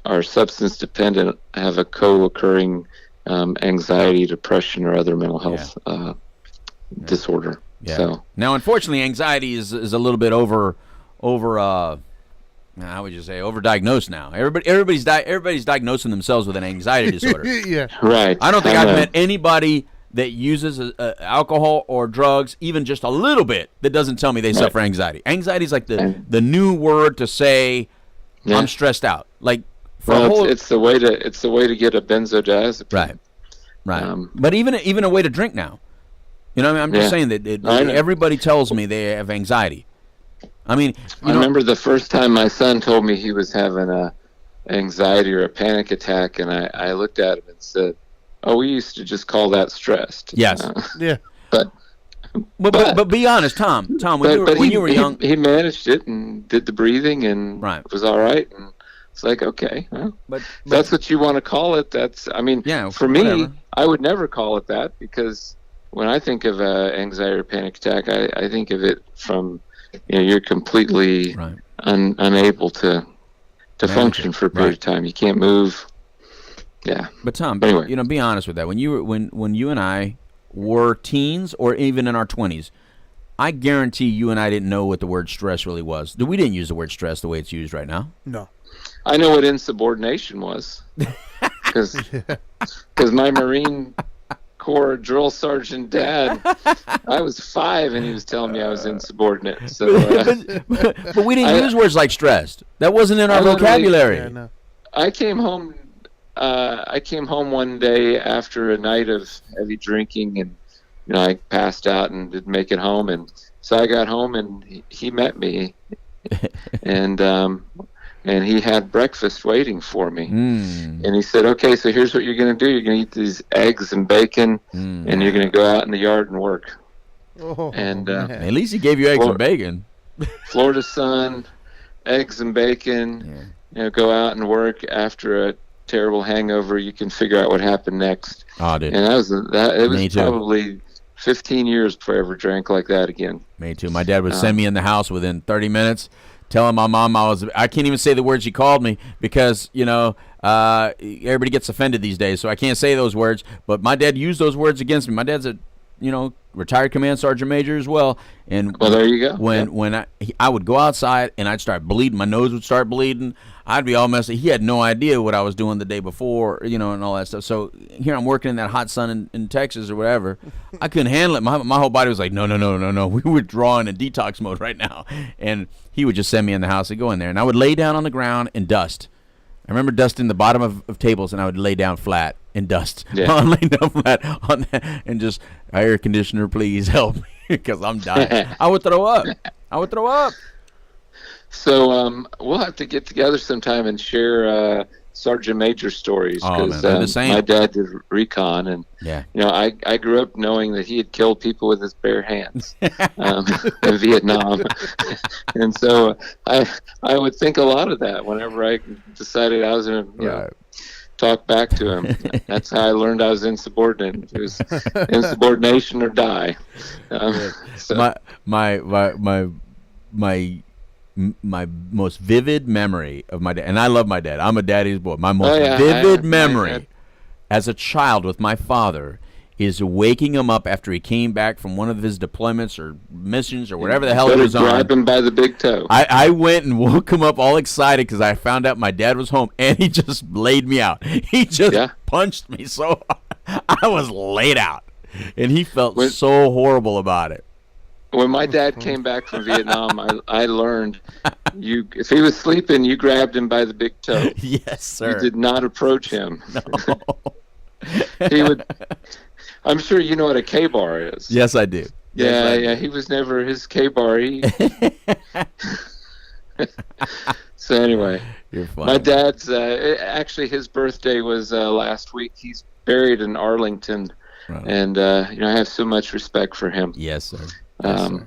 are substance dependent have a co-occurring anxiety, depression, or other mental health disorder. Yeah. So now, unfortunately, anxiety is a little bit over how would you say, overdiagnosed now. Everybody's diagnosing themselves with an anxiety disorder. Yeah, right. I don't think I've met anybody that uses alcohol or drugs even just a little bit that doesn't tell me they suffer anxiety. Anxiety is like the new word to say I'm stressed out. Like it's the way to get a benzodiazepine. Right. But even a way to drink now. You know what I mean? I'm just saying that everybody tells me they have anxiety. I mean, I remember the first time my son told me he was having a anxiety or a panic attack, and I looked at him and said, "Oh, we used to just call that stressed." Yes. But be honest, Tom. When you were young, he managed it and did the breathing and it was all right. And it's like, okay, well, but that's what you want to call it. That's, I mean, for me, I would never call it that, because when I think of anxiety or panic attack, I think of it from, you're completely unable to function for a period of time. You can't move. Yeah. But Tom, anyway, be honest with that. When you and I were teens, or even in our 20s, I guarantee you and I didn't know what the word stress really was. We didn't use the word stress the way it's used right now. No. I know what insubordination was, because my Marine Corps drill sergeant dad, I was 5 and he was telling me I was insubordinate. So, but we didn't use words like stressed. That wasn't in our vocabulary. I came home one day after a night of heavy drinking, and I passed out and didn't make it home, and so I got home and he met me, and he had breakfast waiting for me. And he said, "Okay, so here's what you're going to do. You're going to eat these eggs and bacon, and you're going to go out in the yard and work." At least he gave you eggs and bacon. Florida sun, eggs and bacon. Go out and work. After a terrible hangover, you can figure out what happened next. Oh, dude. And it was probably 15 years before I ever drank like that again. Me too. My dad would send me in the house within 30 minutes, telling my mom I can't even say the words she called me, because everybody gets offended these days, so I can't say those words. But my dad used those words against me. My dad's a retired command sergeant major as well. And there you go. When I would go outside and I'd start bleeding, my nose would start bleeding. I'd be all messy. He had no idea what I was doing the day before, and all that stuff. So here I'm working in that hot sun in Texas or whatever. I couldn't handle it. My whole body was like, no. We were drawing in detox mode right now. And he would just send me in the house and go in there. And I would lay down on the ground and dust. I remember dusting the bottom of tables, and I would lay down flat and dust. Yeah. I'm laying down flat on that and just, air conditioner, please help me, because I'm dying. I would throw up. So we'll have to get together sometime and share sergeant major stories, because my dad did recon, and I grew up knowing that he had killed people with his bare hands in Vietnam. And so I would think a lot of that whenever I decided I was going to talk back to him. That's how I learned I was insubordinate. It was insubordination or die. My most vivid memory of my dad, and I love my dad, I'm a daddy's boy. My most vivid memory as a child with my father is waking him up after he came back from one of his deployments or missions or whatever the hell he was on. Grab him by the big toe. I went and woke him up all excited because I found out my dad was home, and he just laid me out. He just punched me so hard. I was laid out, and he felt so horrible about it. When my dad came back from Vietnam, I learned if he was sleeping, you grabbed him by the big toe. Yes, sir. You did not approach him. No. He would. I'm sure you know what a K-bar is. Yes, I do. Yeah. He was never his K-bar. So anyway, You're funny. my dad's actually his birthday was last week. He's buried in Arlington, Right. and I have so much respect for him. Yes, sir. Yes, sir.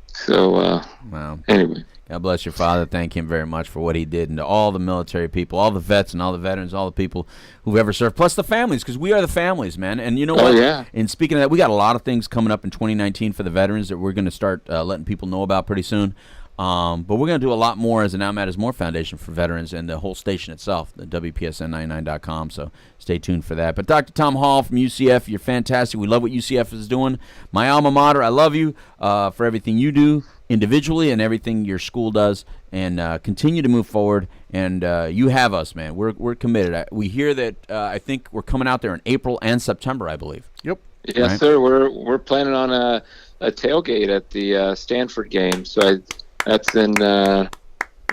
So Wow. anyway, God bless your father. Thank him very much for what he did, and to all the military people, all the vets and all the veterans, all the people who've ever served, plus the families, because we are the families, man. And you know what? yeah. And speaking of that, we got a lot of things coming up in 2019 for the veterans that we're going to start letting people know about pretty soon. But we're going to do a lot more as the Now Matters More Foundation for veterans and the whole station itself, the WPSN99.com. So stay tuned for that. But Dr. Tom Hall from UCF, you're fantastic. We love what UCF is doing. My alma mater, I love you for everything you do individually and everything your school does. And continue to move forward. And you have us, man. We're committed. We hear that I think we're coming out there in April and September, I believe. Yep. Yes, Right. sir. We're planning on a tailgate at the Stanford game. So that's in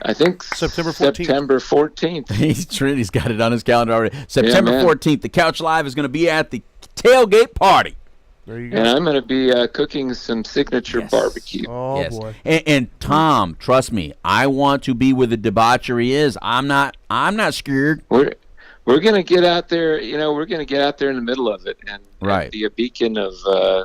I think September 14th. September 14th. Trinity's got it on his calendar already. September man. 14th, the Couch Live is going to be at the tailgate party. There you go. And I'm going to be cooking some signature Yes. barbecue. Oh, Yes. boy. And Tom, trust me, I want to be where the debauchery is. I'm not scared. We're going to get out there, we're going to get out there in the middle of it and Right. be a beacon of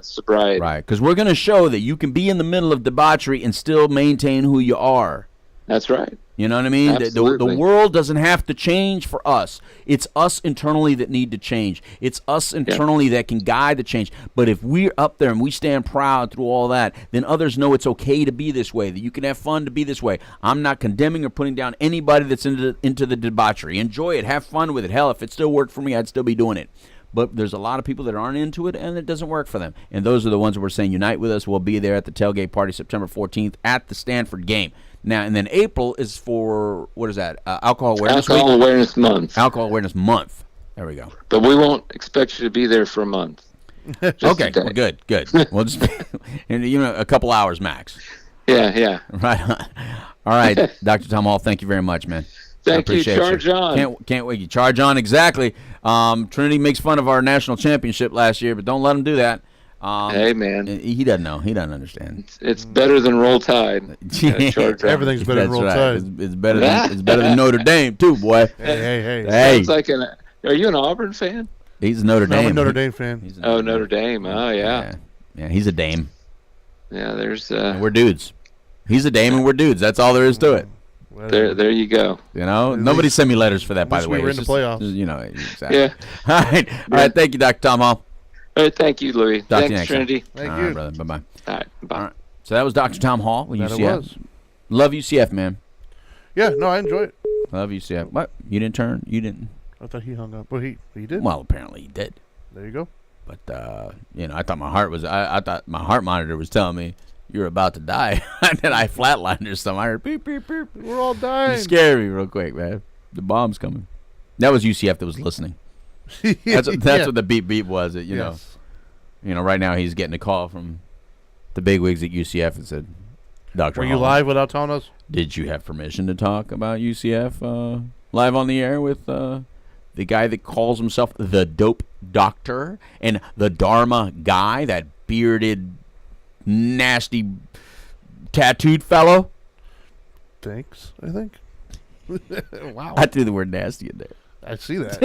sobriety. Right, because we're going to show that you can be in the middle of debauchery and still maintain who you are. That's right. You know what I mean? The Absolutely. world doesn't have to change for us. It's us internally that need to change. It's us internally that can guide the change. But if we're up there and we stand proud through all that, then others know it's okay to be this way, that you can have fun to be this way. I'm not condemning or putting down anybody that's into the debauchery. Enjoy it. Have fun with it. Hell, if it still worked for me, I'd still be doing it. But there's a lot of people that aren't into it, and it doesn't work for them. And those are the ones that we're saying unite with us. We'll be there at the tailgate party September 14th at the Stanford game. Now, and then April is for, what is that, Alcohol Awareness Alcohol Week? Awareness Month. Alcohol Awareness Month. There we go. But we won't expect you to be there for a month. Just Okay, a day. well, good. We'll just, a couple hours max. Yeah. Right on. All right, Dr. Tom Hall, thank you very much, man. Thank I you. appreciate Charge on. Can't wait. You charge on, exactly. Trinity makes fun of our national championship last year, but don't let him do that. Hey, man. He doesn't know. He doesn't understand. It's better than Roll Tide. Charge on. Everything's better than That's Roll right. Tide. It's better than Notre Dame too, boy. Hey. Hey, Sounds like are you an Auburn fan? he's a Notre No, I'm Dame. a Notre Dame fan. He's a Notre Dame. Oh, yeah. Yeah, he's a Dame. Yeah, there's And we're dudes. He's a Dame and we're dudes. That's all there is to it. there you go. You know, At nobody least- sent me letters for that, by least the way. we were It's in the playoffs. You know, exactly. Yeah. All right. Thank you, Dr. Tom Hall. All right, thank you, Louis. Talk to you Thanks, next Trinity. time. Thank All you. right, brother. Bye-bye. All right, bye. All right. So that was Dr. Tom Hall with That it UCF. was. Love UCF, man. Yeah, no, I enjoy it. Love UCF. What? You didn't turn? You didn't? I thought he hung up. Well, he did. Well, apparently he did. There you go. But I thought my heart was. I thought my heart monitor was telling me you're about to die. And then I flatlined or something. I heard beep beep beep. We're all You dying. scared me real quick, man. The bomb's coming. That was UCF that was listening. That's Yeah. what the beep beep was. You Yes. know. Right now he's getting a call from the bigwigs at UCF and said, "Dr. Were you Hall, live without telling us? did you have permission to talk about UCF live on the air with the guy that calls himself the Dope Doctor and the Dharma Guy, that bearded, nasty, tattooed fellow?" Thanks, I think. Wow. I threw the word nasty in there. I see that.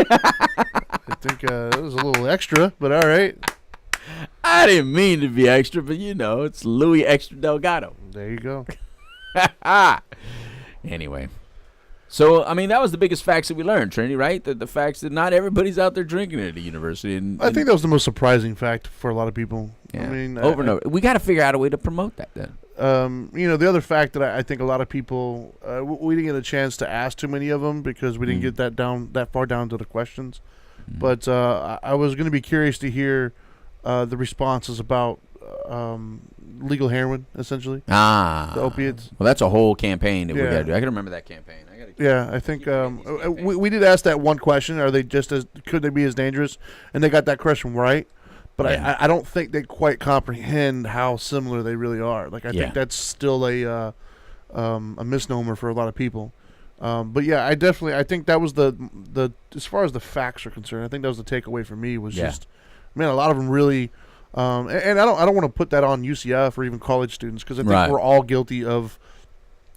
I think it was a little extra, but all right. I didn't mean to be extra, but it's Louis Extra Delgado. There you go. Anyway. So, that was the biggest facts that we learned, Trinity, right? The facts that not everybody's out there drinking at a university. And I think that was the most surprising fact for a lot of people. yeah, I mean, over and over. We got to figure out a way to promote that then. The other fact that I think a lot of people we didn't get a chance to ask too many of them because we didn't get that far down to the questions. But I was going to be curious to hear the responses about legal heroin, essentially. The opiates. Well, that's a whole campaign that we Yeah. got to do. I can remember that campaign. Yeah, I think we did ask that one question: Are they could they be as dangerous? And they got that question right. But Yeah. I don't think they quite comprehend how similar they really are. Like I think that's still a misnomer for a lot of people. But yeah, I think that was the as far as the facts are concerned, I think that was the takeaway for me was just, man, a lot of them really, and I don't want to put that on UCF or even college students because I think we're all guilty of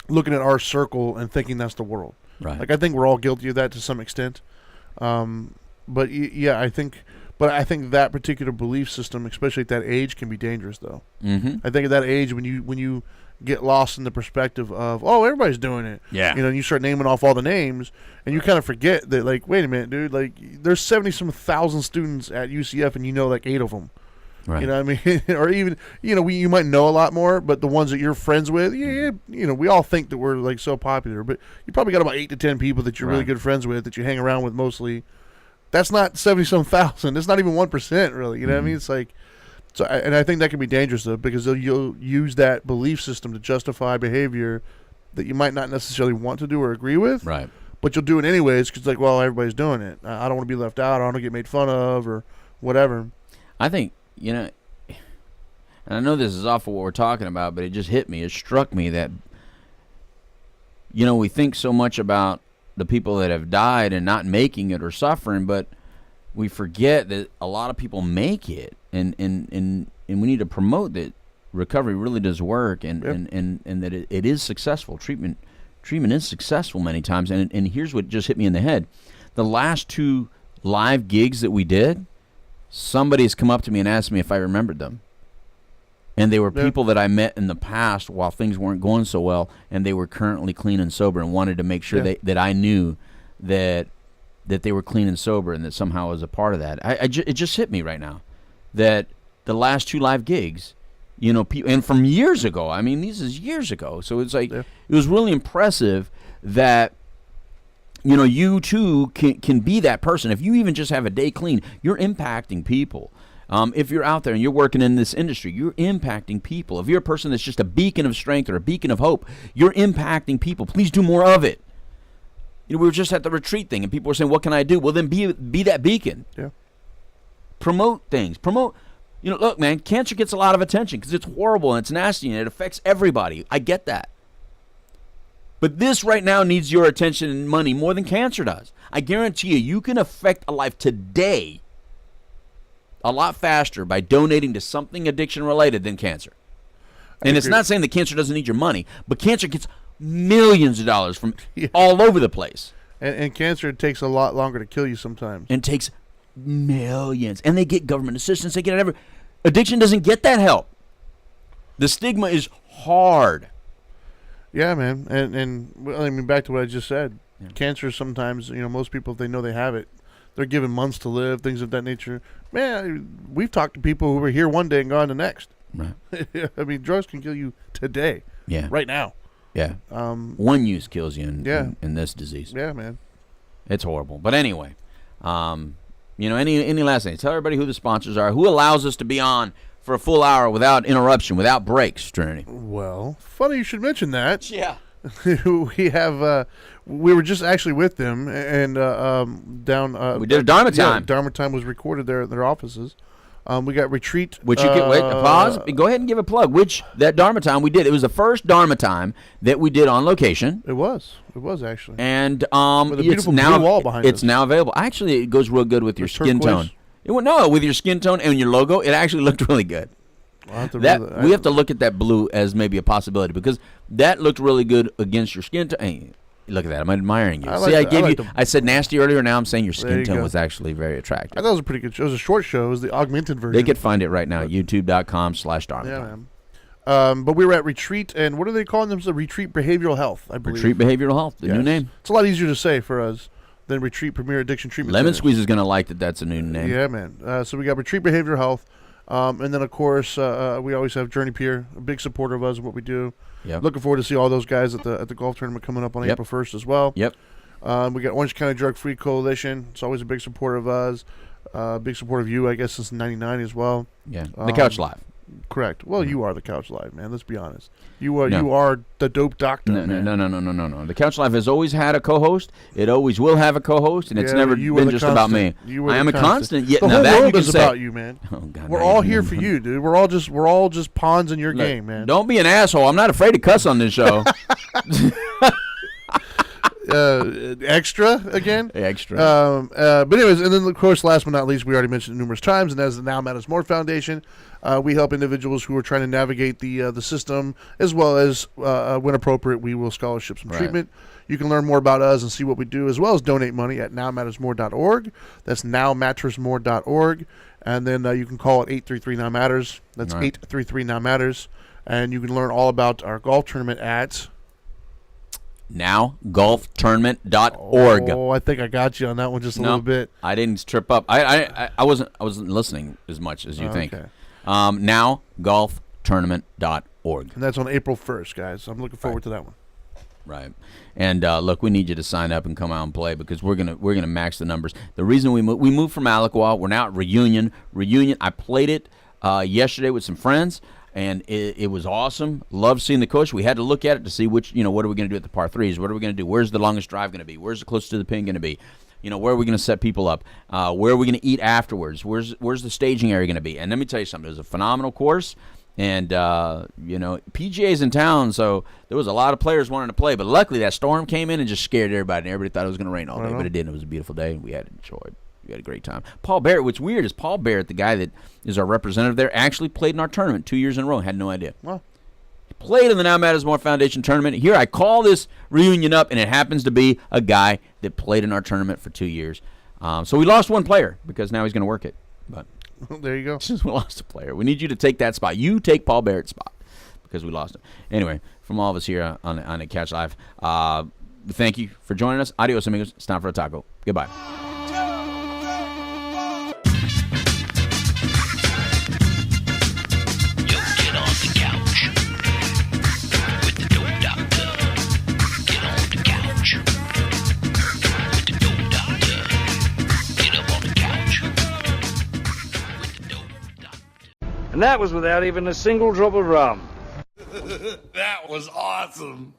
looking at our circle and thinking that's the world. Right. Like I think we're all guilty of that to some extent. But yeah, I think that particular belief system, especially at that age, can be dangerous though. Mm-hmm. I think at that age when you get lost in the perspective of, oh, everybody's doing it. Yeah. You start naming off all the names, and you kind of forget that, like, wait a minute, dude, like, there's 70-some thousand students at UCF, and like 8 of them. Right. You know what I mean? Or even, you might know a lot more, but the ones that you're friends with, we all think that we're, like, so popular, but you probably got about 8 to 10 people that you're really good friends with, that you hang around with mostly. That's not 70-some thousand. That's not even 1%, really. You know what I mean? It's like... So, and I think that can be dangerous, though, because you'll use that belief system to justify behavior that you might not necessarily want to do or agree with. Right. But you'll do it anyways because, like, well, everybody's doing it. I don't want to be left out. I don't want to get made fun of or whatever. I think, and I know this is awful what we're talking about, but it just hit me. It struck me that, we think so much about the people that have died and not making it or suffering, but we forget that a lot of people make it, and we need to promote that recovery really does work, and that it is successful. Treatment is successful many times, and here's what just hit me in the head. The last 2 live gigs that we did, somebody's come up to me and asked me if I remembered them. And they were people that I met in the past while things weren't going so well, and they were currently clean and sober and wanted to make sure that I knew that they were clean and sober and that somehow I was a part of that. It just hit me right now that the last 2 live gigs, and from years ago, I mean, this is years ago. So it's like, it was really impressive that, you too can be that person. If you even just have a day clean, you're impacting people. If you're out there and you're working in this industry, you're impacting people. If you're a person that's just a beacon of strength or a beacon of hope, you're impacting people. Please do more of it. We were just at the retreat thing, and people were saying, what can I do? Well, then be that beacon. Yeah. Promote things. Look, man, cancer gets a lot of attention because it's horrible and it's nasty and it affects everybody. I get that. But this right now needs your attention and money more than cancer does. I guarantee you can affect a life today a lot faster by donating to something addiction-related than cancer. And it's not saying that cancer doesn't need your money, but cancer gets millions of dollars from all over the place. And cancer takes a lot longer to kill you sometimes. And takes millions. And they get government assistance. They get it Addiction doesn't get that help. The stigma is hard. Yeah, man. And I mean, back to what I just said. Yeah. Cancer sometimes, most people, if they know they have it, they're given months to live, things of that nature. Man, we've talked to people who were here one day and gone the next. Right. I mean, drugs can kill you today. Yeah. Right now. Yeah. One use kills you in this disease. Yeah, man. It's horrible. But anyway, any last thing? Tell everybody who the sponsors are, who allows us to be on for a full hour without interruption, without breaks, Trinity. Well, funny you should mention that. Yeah. We have, we were just actually with them, and down. We did a Dharma time. Yeah, Dharma time was recorded there at their offices. We got retreat. Which you get, pause. Go ahead and give a plug. That Dharma time we did. It was the first Dharma time that we did on location. It was actually. And with a beautiful blue wall behind it's now available. Actually, it goes real good with your skin tone. With your skin tone and your logo, it actually looked really good. We have to look at that blue as maybe a possibility because that looked really good against your skin tone. Hey, look at that. I'm admiring you. I said nasty earlier. Now I'm saying your skin tone was actually very attractive. I thought it was a pretty good show. It was a short show. It was the augmented version. They could find it right now at youtube.com/Dharma. Yeah, man. But we were at Retreat, and what are they calling them? Retreat Behavioral Health, I believe. Retreat Behavioral Health, the new name. It's a lot easier to say for us than Retreat Premier Addiction Treatment Lemon Center. Squeeze is going to like that that's a new name. Yeah, man. So we got Retreat Behavioral Health. And then, of course, we always have Journey Pier, a big supporter of us and what we do. Yep. Looking forward to see all those guys at the golf tournament coming up on April 1st as well. Yep. We got Orange County Drug Free Coalition. It's always a big supporter of us. Big supporter of you, I guess, since '99 as well. Yeah. The Couch Live. Correct. Well, you are the Couch Live, man. Let's be honest. You are the dope doctor. No. The Couch Live has always had a co-host. It always will have a co-host, and it's never been just about me. I am a constant. The whole world is about you, man. Oh, God, we're all here for you, dude. We're all just pawns in your game, man. Don't be an asshole. I'm not afraid to cuss on this show. extra again. Extra. But anyways, and then of course, last but not least, we already mentioned it numerous times, and as the Now Matters More Foundation, we help individuals who are trying to navigate the system, as well as when appropriate, we will scholarship some treatment. You can learn more about us and see what we do, as well as donate money at nowmattersmore.org. That's nowmattersmore.org. And then you can call it 833-NOW-MATTERS. That's 833-NOW-MATTERS. And you can learn all about our golf tournament at nowgolftournament.org. Oh, I think I got you on that one just a little bit. I didn't trip up. I wasn't listening as much as you think. Nowgolftournament.org. And that's on April 1st, guys. I'm looking forward to that one. Right, and look, we need you to sign up and come out and play because we're gonna max the numbers. The reason we moved from Alaqua, we're now at Reunion. I played it yesterday with some friends, and it was awesome. Loved seeing the course. We had to look at it to see which, what are we gonna do at the par threes? What are we gonna do? Where's the longest drive gonna be? Where's the closest to the pin gonna be? Where are we gonna set people up? Where are we gonna eat afterwards? Where's the staging area gonna be? And let me tell you something. It was a phenomenal course. And, PGA's in town, so there was a lot of players wanting to play. But luckily, that storm came in and just scared everybody. And everybody thought it was going to rain all day, but it didn't. It was a beautiful day, and we had enjoyed. We had a great time. Paul Barrett, what's weird is Paul Barrett, the guy that is our representative there, actually played in our tournament 2 years in a row. Had no idea. Wow. He played in the Now Matters More Foundation tournament. Here, I call this reunion up, and it happens to be a guy that played in our tournament for 2 years. So we lost one player because now he's going to work it. But there you go. We lost a player. We need you to take that spot. You take Paul Barrett's spot because we lost him. Anyway, from all of us here on the Catch Live, thank you for joining us. Adios, amigos. It's time for a taco. Goodbye. And that was without even a single drop of rum. That was awesome.